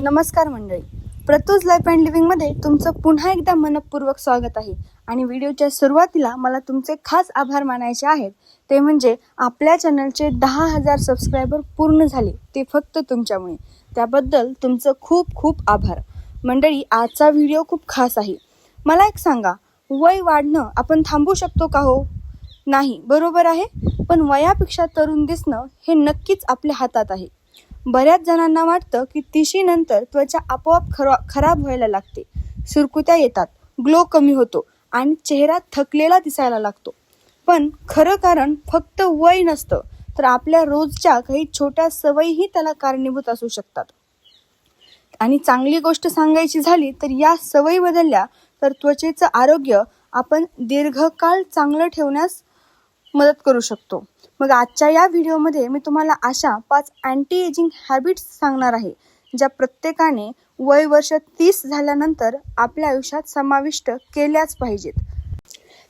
नमस्कार मंडळी, प्रतूज life and लिव्हिंगमध्ये तुमचं पुन्हा एकदा मनपूर्वक स्वागत आहे. आणि व्हिडिओच्या सुरुवातीला मला तुमचे खास आभार मानायचे आहेत. ते म्हणजे आपल्या चॅनलचे 10,000 सबस्क्रायबर पूर्ण झाले, ते फक्त तुमच्यामुळे. त्याबद्दल तुमचं खूप खूप आभार. मंडळी, आजचा व्हिडिओ खूप खास आहे. मला एक सांगा, वय वाढणं आपण थांबवू शकतो का हो? नाही, बरोबर आहे. पण वयापेक्षा तरुण दिसणं हे नक्कीच आपल्या हातात आहे. बऱ्याच जणांना वाटतं की 30 नंतर त्वचा आपोआप खराब व्हायला लागते, सुरकुत्या येतात, ग्लो कमी होतो आणि चेहरा थकलेला दिसायला लागतो. पण खरं कारण फक्त वय नसतं, तर आपल्या रोजच्या काही छोट्या सवयीही त्याला कारणीभूत असू शकतात. आणि चांगली गोष्ट सांगायची झाली तर या सवयी बदलल्या तर त्वचेचं आरोग्य आपण दीर्घकाळ चांगलं ठेवण्यास मदत करू शकतो. मग आजच्या या व्हिडिओमध्ये मी तुम्हाला अशा 5 अँटी एजिंग हॅबिट्स सांगणार आहे, ज्या प्रत्येकाने वय वर्ष 30 झाल्यानंतर आपल्या आयुष्यात समाविष्ट केल्याच पाहिजेत.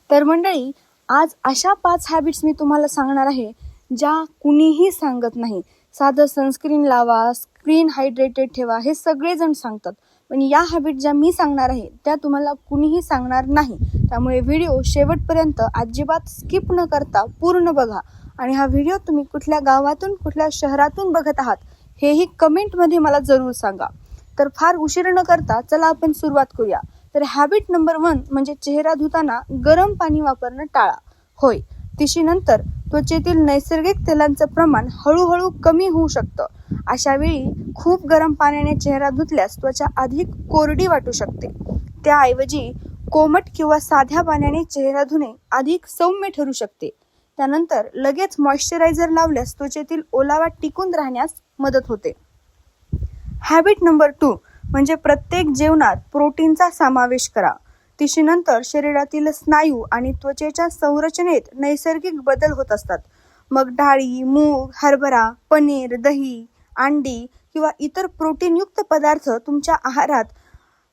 तर मंडळी, आज अशा 5 हॅबिट्स मी तुम्हाला सांगणार आहे, ज्या कुणीही सांगत नाही. साधं सनस्क्रीन लावा, स्किन हायड्रेटेड ठेवा, हे सगळेजण सांगतात. पण या हॅबिट ज्या मी सांगणार आहे त्या तुम्हाला कुणीही सांगणार नाही. त्यामुळे व्हिडिओ शेवटपर्यंत अजिबात स्किप न करता पूर्ण बघा. आणि हा व्हिडिओ तुम्ही कुठल्या गावातून, कुठल्या शहरातून बघत आहात हेही कमेंटमध्ये मला जरूर सांगा. तर फार उशीर न करता चला आपण सुरुवात करूया. तर हॅबिट नंबर 1 म्हणजे चेहरा धुताना गरम पाणी वापरणं टाळा. होय, 30 नंतर त्वचेतील नैसर्गिक तेलांचं प्रमाण हळूहळू कमी होऊ शकतं. अशा वेळी खूप गरम पाण्याने चेहरा धुतल्यास त्वचा अधिक कोरडी वाटू शकते. त्याऐवजी कोमट किंवा साध्या पाण्याने चेहरा धुणे अधिक सौम्य ठरू शकते. त्यानंतर लगेच मॉइश्चरायझर लावल्यास त्वचेतील ओलावा टिकून राहण्यास मदत होते. हॅबिट नंबर 2 म्हणजे प्रत्येक जेवणात प्रोटीनचा समावेश करा. 30 नंतर शरीरातील स्नायू आणि त्वचेच्या संरचनेत नैसर्गिक बदल होत असतात. मग डाळी, मूग, हरभरा, पनीर, दही, अंडी किंवा इतर प्रोटीनयुक्त पदार्थ तुमच्या आहारात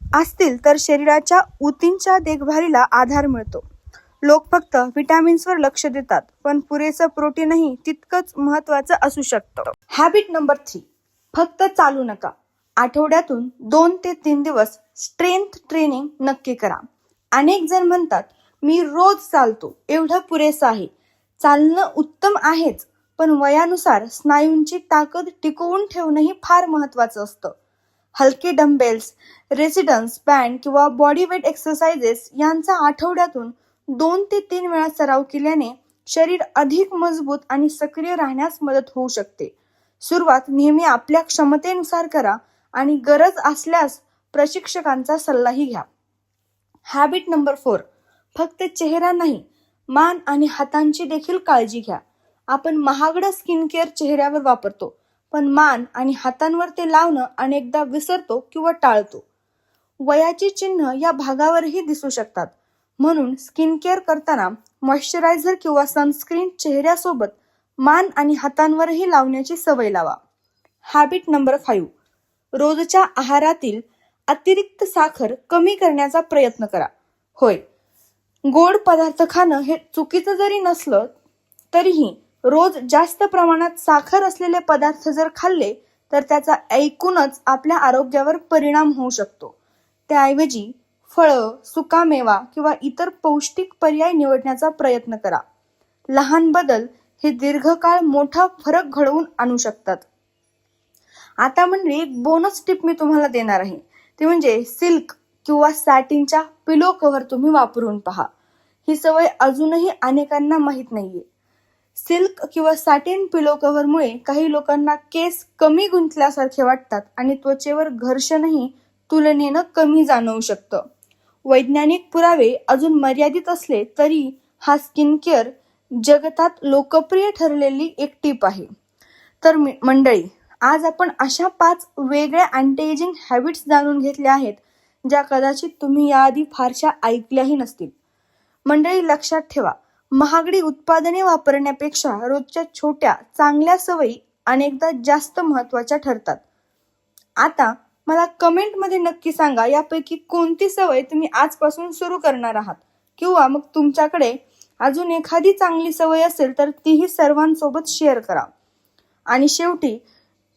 असतील तर शरीराच्या ऊतींच्या देखभालीला आधार मिळतो. लोक फक्त विटॅमिन्सवर लक्ष देतात, पण पुरेसं प्रोटीनही तितकंच महत्त्वाचं असू शकतं. हॅबिट नंबर 3 फक्त चालू नका. आठवड्यातून 2 ते 3 दिवस स्ट्रेंथ ट्रेनिंग नक्की करा. अनेक जण म्हणतात, मी रोज चालतो, एवढं पुरेसं आहे. चालणं उत्तम आहेच, पण वयानुसार स्नायूंची ताकद टिकवून ठेवणंही फार महत्त्वाचं असतं. हलके डंबेल्स, रेझिस्टन्स बँड किंवा बॉडी वेट एक्सरसाइजेस यांचा आठवड्यातून 2 ते 3 वेळा सराव केल्याने शरीर अधिक मजबूत आणि सक्रिय राहण्यास मदत होऊ शकते. सुरुवात नेहमी आपल्या क्षमतेनुसार करा आणि गरज असल्यास प्रशिक्षकांचा सल्लाही घ्या. हॅबिट नंबर 4 फक्त चेहरा नाही, मान आणि हातांची देखील काळजी घ्या. आपण महागडं स्किन केअर चेहऱ्यावर वापरतो, पण मान आणि हातांवर ते लावणं अनेकदा विसरतो किंवा टाळतो. वयाची चिन्ह या भागावरही दिसू शकतात. म्हणून स्किन केअर करताना मॉइश्चरायझर किंवा सनस्क्रीन चेहऱ्यासोबत मान आणि हातांवरही लावण्याची सवय लावा. हॅबिट नंबर 5 रोजच्या आहारातील अतिरिक्त साखर कमी करण्याचा प्रयत्न करा. होय, गोड पदार्थ खाणं हे चुकीचं जरी नसलं तरीही रोज जास्त प्रमाणात साखर असलेले पदार्थ जर खाल्ले तर त्याचा ऐकूनच आपल्या आरोग्यावर परिणाम होऊ शकतो. त्याऐवजी फळं, सुकामेवा किंवा इतर पौष्टिक पर्याय निवडण्याचा प्रयत्न करा. लहान बदल हे दीर्घकाळ मोठा फरक घडवून आणू शकतात. आता म्हणजे एक बोनस टिप मी तुम्हाला देणार आहे, ते म्हणजे सिल्क किंवा सॅटिनच्या पिलो कव्हर तुम्ही वापरून पहा. ही सवय अजूनही अनेकांना माहीत नाहीये. सिल्क किंवा सॅटिन पिलो कव्हरमुळे काही लोकांना केस कमी गुंतल्यासारखे वाटतात आणि त्वचेवर घर्षणही तुलनेनं कमी जाणवू शकतं. वैज्ञानिक पुरावे अजून मर्यादित असले तरी हा स्किन केअर जगतात लोकप्रिय ठरलेली एक टीप आहे. तर मंडळी, आज आपण अशा 5 वेगळ्या अँटी एजिंग हॅबिट्स जाणून घेतल्या आहेत, ज्या कदाचित तुम्ही याआधी फारशा ऐकल्याही नसतील. मंडळी, लक्षात ठेवा, महागडी उत्पादने वापरण्यापेक्षा रोजच्या छोट्या चांगल्या सवयी अनेकदा जास्त महत्त्वाच्या ठरतात. आता मला कमेंटमध्ये नक्की सांगा, यापैकी कोणती सवय तुम्ही आजपासून सुरू करणार आहात, किंवा मग तुमच्याकडे अजून एखादी चांगली सवय असेल तर तीही सर्वांसोबत शेअर करा. आणि शेवटी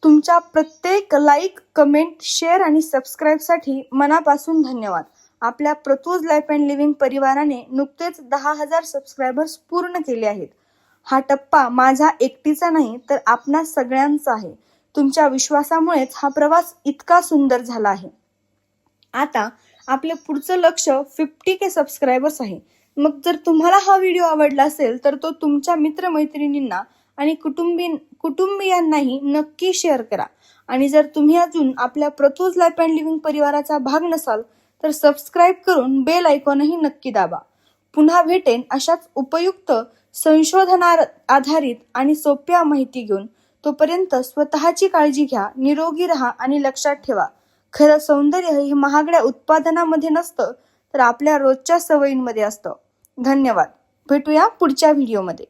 तुमच्या प्रत्येक लाईक, कमेंट, शेअर आणि सबस्क्राईबसाठी मनापासून धन्यवाद. आपल्या प्रतूज लाईफ अँड लिव्हिंग परिवाराने नुकतेच 10,000 सबस्क्रायबर्स पूर्ण केले आहेत. हा टप्पा माझा एकटीचा नाही तर आपणा सगळ्यांचा आहे. तुमच्या विश्वासामुळेच हा प्रवास इतका सुंदर झाला आहे. आता आपले पुढचं लक्ष 50K सबस्क्रायबर्स आहे. मग जर तुम्हाला हा व्हिडिओ आवडला असेल तर तो तुमच्या मित्रमैत्रिणींना आणि कुटुंबियांनाही नक्की शेअर करा. आणि जर तुम्ही अजून आपल्या प्रतूज लाईफ अँड लिव्हिंग परिवाराचा भाग नसाल तर सबस्क्राईब करून बेल आयकॉनही नक्की दाबा. पुन्हा भेटेन अशाच उपयुक्त, संशोधनावर आधारित आणि सोप्या माहिती घेऊन. तोपर्यंत स्वतःची काळजी घ्या, निरोगी राहा आणि लक्षात ठेवा, खरं सौंदर्य हे महागड्या उत्पादनामध्ये नसतं तर आपल्या रोजच्या सवयींमध्ये असतं. धन्यवाद. भेटूया पुढच्या व्हिडिओमध्ये.